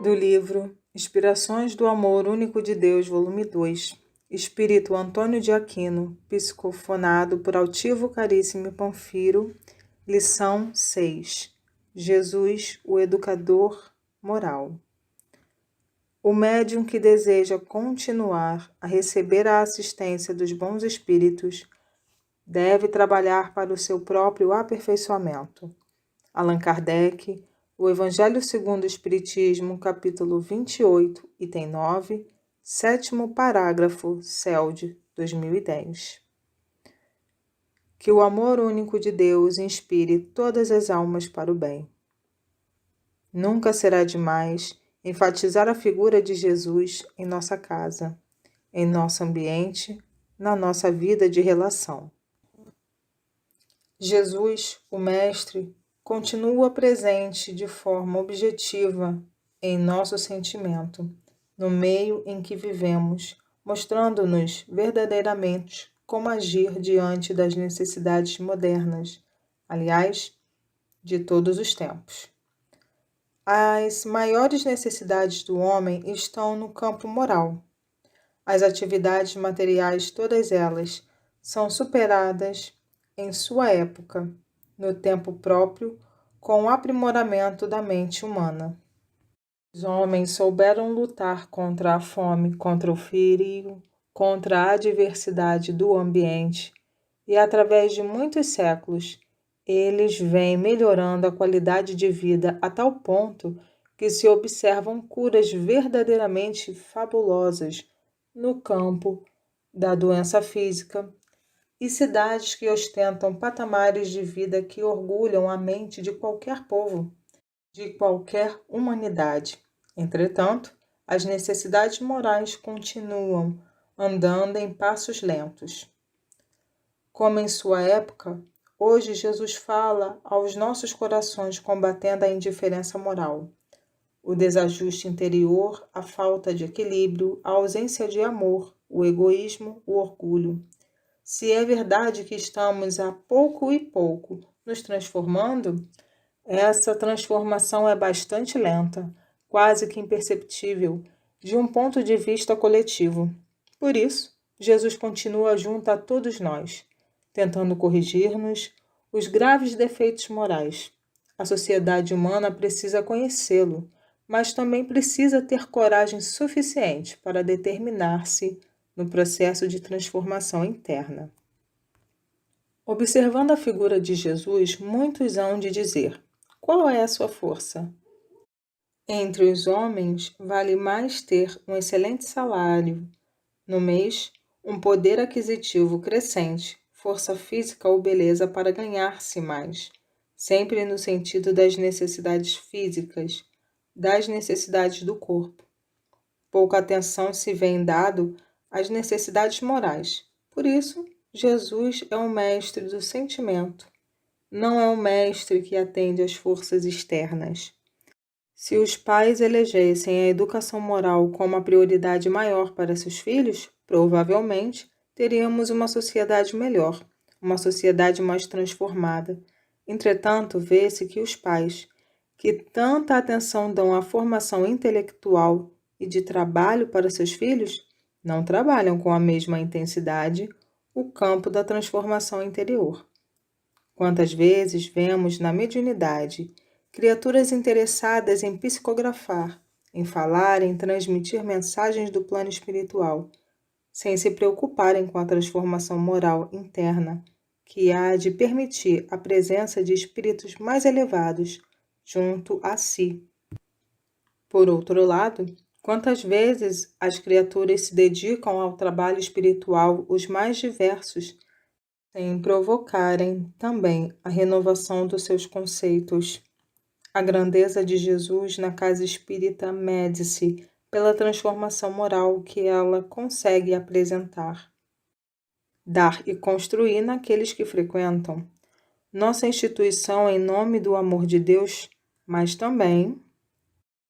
Do livro Inspirações do Amor Único de Deus, volume 2, Espírito Antônio de Aquino, psicofonado por Altivo Caríssimo Panfiro, lição 6, Jesus, o Educador Moral. O médium que deseja continuar a receber a assistência dos bons espíritos deve trabalhar para o seu próprio aperfeiçoamento. Allan Kardec, O Evangelho segundo o Espiritismo, capítulo 28, item 9, sétimo parágrafo, CELD, 2010. Que o amor único de Deus inspire todas as almas para o bem. Nunca será demais enfatizar a figura de Jesus em nossa casa, em nosso ambiente, na nossa vida de relação. Jesus, o Mestre, continua presente de forma objetiva em nosso sentimento, no meio em que vivemos, mostrando-nos verdadeiramente como agir diante das necessidades modernas, aliás, de todos os tempos. As maiores necessidades do homem estão no campo moral. As atividades materiais, todas elas, são superadas em sua época, no tempo próprio, com o aprimoramento da mente humana. Os homens souberam lutar contra a fome, contra o frio, contra a adversidade do ambiente, e através de muitos séculos, eles vêm melhorando a qualidade de vida a tal ponto que se observam curas verdadeiramente fabulosas no campo da doença física, e cidades que ostentam patamares de vida que orgulham a mente de qualquer povo, de qualquer humanidade. Entretanto, as necessidades morais continuam andando em passos lentos. Como em sua época, hoje Jesus fala aos nossos corações combatendo a indiferença moral, o desajuste interior, a falta de equilíbrio, a ausência de amor, o egoísmo, o orgulho. Se é verdade que estamos a pouco e pouco nos transformando, essa transformação é bastante lenta, quase que imperceptível, de um ponto de vista coletivo. Por isso, Jesus continua junto a todos nós, tentando corrigir-nos os graves defeitos morais. A sociedade humana precisa conhecê-lo, mas também precisa ter coragem suficiente para determinar-se no processo de transformação interna. Observando a figura de Jesus, muitos hão de dizer: qual é a sua força? Entre os homens, vale mais ter um excelente salário no mês, um poder aquisitivo crescente, força física ou beleza para ganhar-se mais, sempre no sentido das necessidades físicas, das necessidades do corpo. Pouca atenção se vem dado às necessidades morais. Por isso, Jesus é o mestre do sentimento, não é o mestre que atende às forças externas. Se os pais elegessem a educação moral como a prioridade maior para seus filhos, provavelmente teríamos uma sociedade melhor, uma sociedade mais transformada. Entretanto, vê-se que os pais, que tanta atenção dão à formação intelectual e de trabalho para seus filhos, não trabalham com a mesma intensidade o campo da transformação interior. Quantas vezes vemos na mediunidade criaturas interessadas em psicografar, em falar, em transmitir mensagens do plano espiritual, sem se preocuparem com a transformação moral interna, que há de permitir a presença de espíritos mais elevados junto a si. Por outro lado, quantas vezes as criaturas se dedicam ao trabalho espiritual os mais diversos, sem provocarem também a renovação dos seus conceitos. A grandeza de Jesus na casa espírita mede-se pela transformação moral que ela consegue apresentar, dar e construir naqueles que frequentam. Nossa instituição, em nome do amor de Deus, mas também,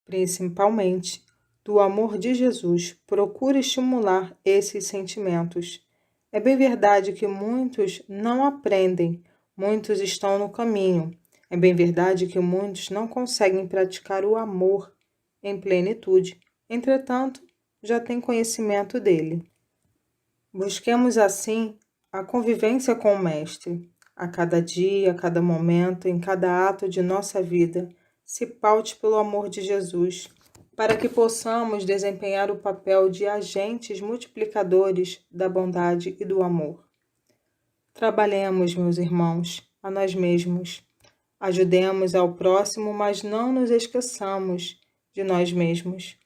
principalmente, do amor de Jesus, procura estimular esses sentimentos. É bem verdade que muitos não aprendem, muitos estão no caminho. É bem verdade que muitos não conseguem praticar o amor em plenitude, entretanto, já tem conhecimento dele. Busquemos assim a convivência com o Mestre. A cada dia, a cada momento, em cada ato de nossa vida, se paute pelo amor de Jesus, para que possamos desempenhar o papel de agentes multiplicadores da bondade e do amor. Trabalhemos, meus irmãos, a nós mesmos. Ajudemos ao próximo, mas não nos esqueçamos de nós mesmos.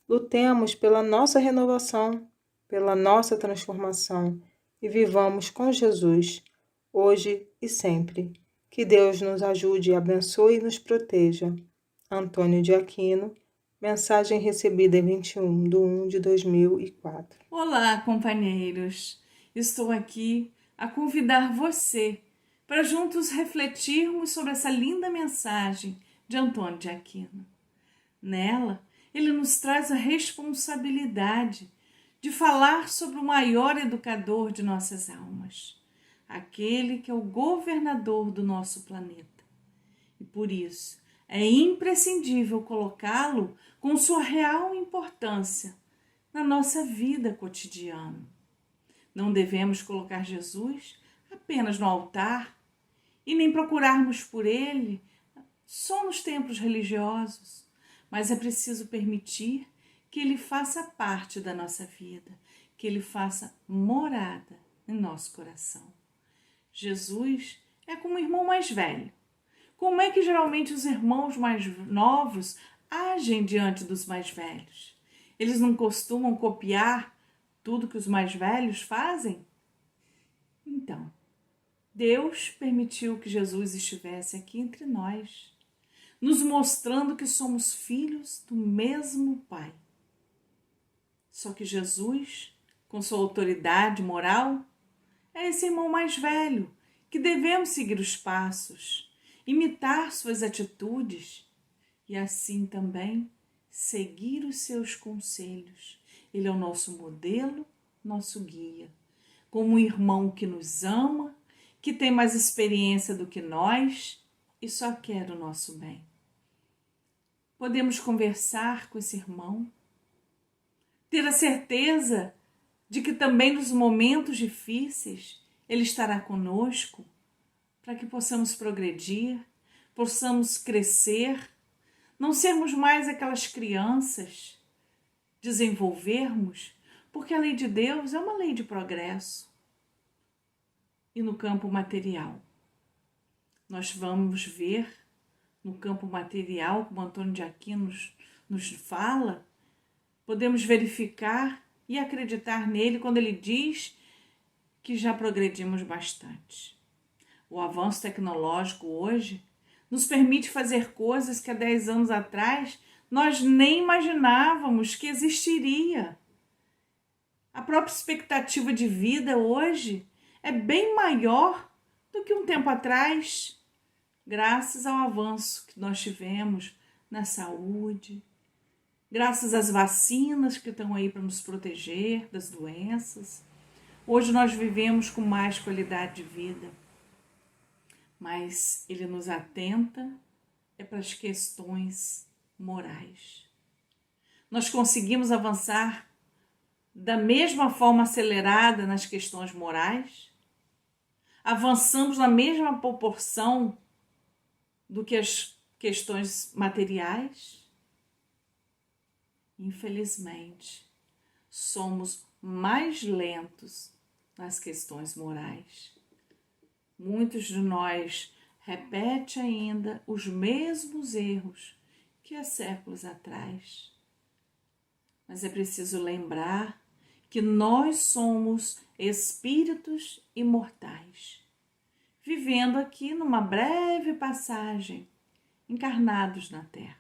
Lutemos pela nossa renovação, pela nossa transformação e vivamos com Jesus, hoje e sempre. Que Deus nos ajude, abençoe e nos proteja. Antônio de Aquino, mensagem recebida em 21/1/2004. Olá, companheiros! Estou aqui a convidar você para juntos refletirmos sobre essa linda mensagem de Antônio de Aquino. Nela, ele nos traz a responsabilidade de falar sobre o maior educador de nossas almas, aquele que é o governador do nosso planeta. E por isso, é imprescindível colocá-lo com sua real importância na nossa vida cotidiana. Não devemos colocar Jesus apenas no altar e nem procurarmos por ele só nos templos religiosos, mas é preciso permitir que ele faça parte da nossa vida, que ele faça morada em nosso coração. Jesus é como o irmão mais velho. Como é que geralmente os irmãos mais novos agem diante dos mais velhos? Eles não costumam copiar tudo que os mais velhos fazem? Então, Deus permitiu que Jesus estivesse aqui entre nós, nos mostrando que somos filhos do mesmo Pai. Só que Jesus, com sua autoridade moral, é esse irmão mais velho que devemos seguir os passos, imitar suas atitudes e assim também seguir os seus conselhos. Ele é o nosso modelo, nosso guia, como um irmão que nos ama, que tem mais experiência do que nós e só quer o nosso bem. Podemos conversar com esse irmão, ter a certeza de que também nos momentos difíceis ele estará conosco, para que possamos progredir, possamos crescer, não sermos mais aquelas crianças, desenvolvermos, porque a lei de Deus é uma lei de progresso. E no campo material, nós vamos ver, no campo material, como Antônio de Aquino nos fala, podemos verificar e acreditar nele quando ele diz que já progredimos bastante. O avanço tecnológico hoje nos permite fazer coisas que há 10 anos atrás nós nem imaginávamos que existiria. A própria expectativa de vida hoje é bem maior do que um tempo atrás, graças ao avanço que nós tivemos na saúde, graças às vacinas que estão aí para nos proteger das doenças. Hoje nós vivemos com mais qualidade de vida, mas ele nos atenta para as questões morais. Nós conseguimos avançar da mesma forma acelerada nas questões morais? Avançamos na mesma proporção do que as questões materiais? Infelizmente, somos mais lentos nas questões morais. Muitos de nós repetem ainda os mesmos erros que há séculos atrás. Mas é preciso lembrar que nós somos espíritos imortais, vivendo aqui numa breve passagem, encarnados na Terra.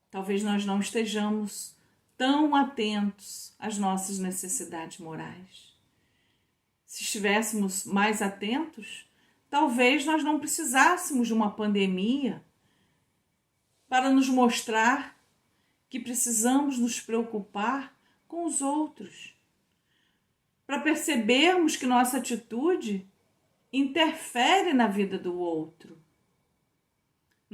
Talvez nós não estejamos tão atentos às nossas necessidades morais. Se estivéssemos mais atentos, talvez nós não precisássemos de uma pandemia para nos mostrar que precisamos nos preocupar com os outros, para percebermos que nossa atitude interfere na vida do outro.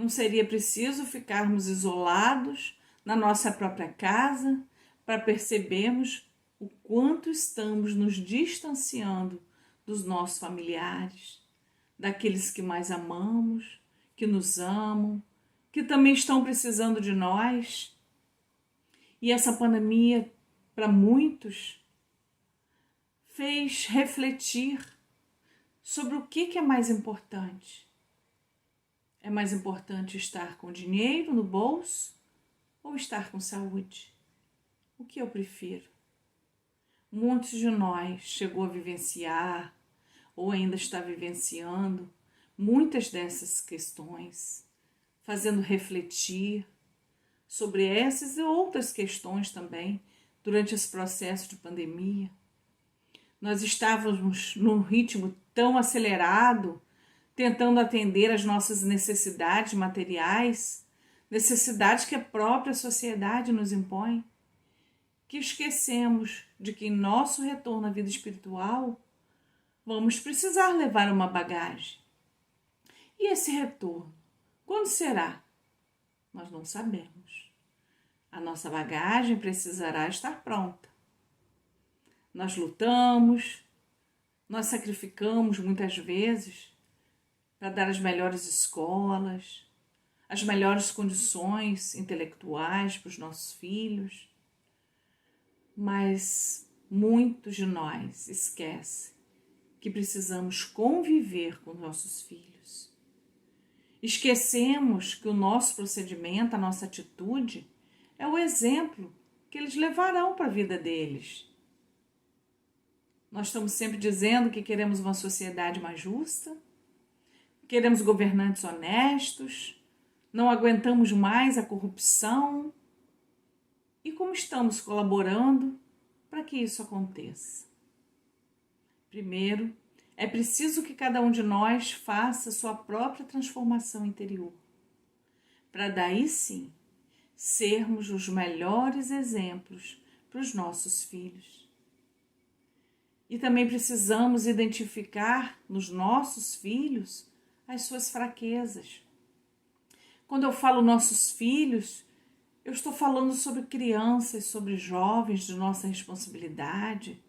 Não seria preciso ficarmos isolados na nossa própria casa para percebermos o quanto estamos nos distanciando dos nossos familiares, daqueles que mais amamos, que nos amam, que também estão precisando de nós. E essa pandemia, para muitos, fez refletir sobre o que é mais importante. É mais importante estar com dinheiro no bolso ou estar com saúde? O que eu prefiro? Muitos de nós chegou a vivenciar ou ainda está vivenciando muitas dessas questões, fazendo refletir sobre essas e outras questões também durante esse processo de pandemia. Nós estávamos num ritmo tão acelerado, tentando atender às nossas necessidades materiais, necessidades que a própria sociedade nos impõe, que esquecemos de que em nosso retorno à vida espiritual vamos precisar levar uma bagagem. E esse retorno, quando será? Nós não sabemos. A nossa bagagem precisará estar pronta. Nós lutamos, nós sacrificamos muitas vezes para dar as melhores escolas, as melhores condições intelectuais para os nossos filhos, mas muitos de nós esquecem que precisamos conviver com nossos filhos. Esquecemos que o nosso procedimento, a nossa atitude, é o exemplo que eles levarão para a vida deles. Nós estamos sempre dizendo que queremos uma sociedade mais justa, queremos governantes honestos, não aguentamos mais a corrupção. E como estamos colaborando para que isso aconteça? Primeiro, é preciso que cada um de nós faça sua própria transformação interior, para daí sim sermos os melhores exemplos para os nossos filhos. E também precisamos identificar nos nossos filhos as suas fraquezas. Quando eu falo nossos filhos, eu estou falando sobre crianças, sobre jovens de nossa responsabilidade,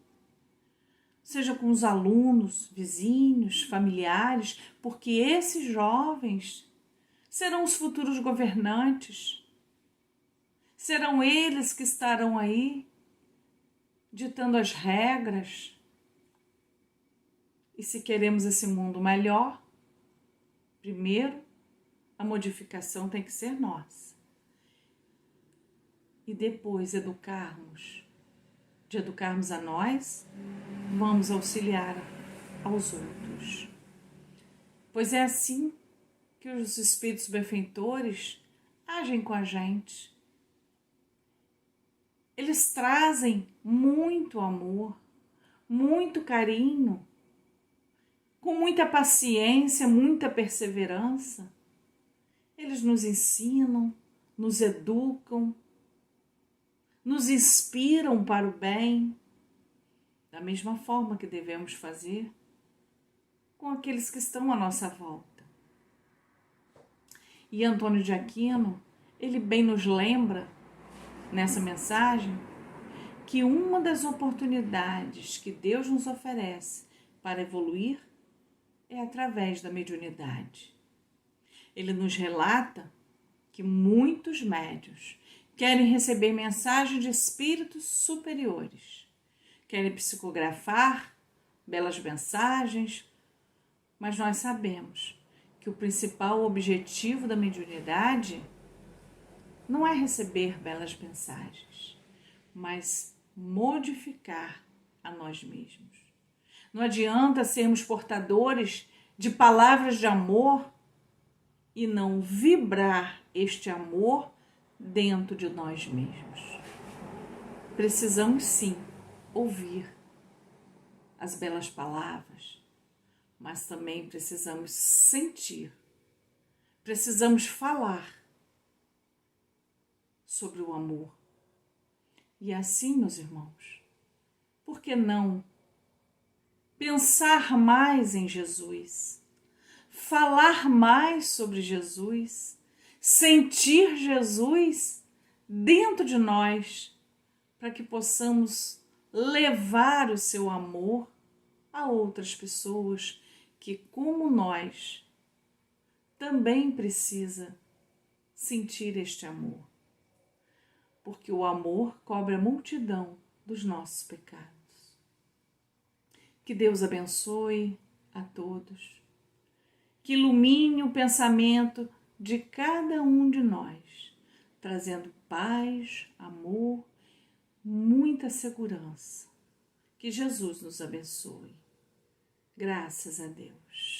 seja com os alunos, vizinhos, familiares, porque esses jovens serão os futuros governantes. Serão eles que estarão aí ditando as regras. E se queremos esse mundo melhor, primeiro a modificação tem que ser nossa. E depois de educarmos a nós, vamos auxiliar aos outros. Pois é assim que os espíritos benfeitores agem com a gente. Eles trazem muito amor, muito carinho, com muita paciência, muita perseverança. Eles nos ensinam, nos educam, nos inspiram para o bem, da mesma forma que devemos fazer com aqueles que estão à nossa volta. E Antônio de Aquino, ele bem nos lembra, nessa mensagem, que uma das oportunidades que Deus nos oferece para evoluir é através da mediunidade. Ele nos relata que muitos médiuns querem receber mensagens de espíritos superiores, querem psicografar belas mensagens, mas nós sabemos que o principal objetivo da mediunidade não é receber belas mensagens, mas modificar a nós mesmos. Não adianta sermos portadores de palavras de amor e não vibrar este amor dentro de nós mesmos. Precisamos sim ouvir as belas palavras, mas também precisamos sentir, precisamos falar sobre o amor. E assim, meus irmãos, por que não pensar mais em Jesus, falar mais sobre Jesus, sentir Jesus dentro de nós, para que possamos levar o seu amor a outras pessoas que, como nós, também precisa sentir este amor. Porque o amor cobre a multidão dos nossos pecados. Que Deus abençoe a todos. Que ilumine o pensamento de cada um de nós, trazendo paz, amor, muita segurança. Que Jesus nos abençoe. Graças a Deus.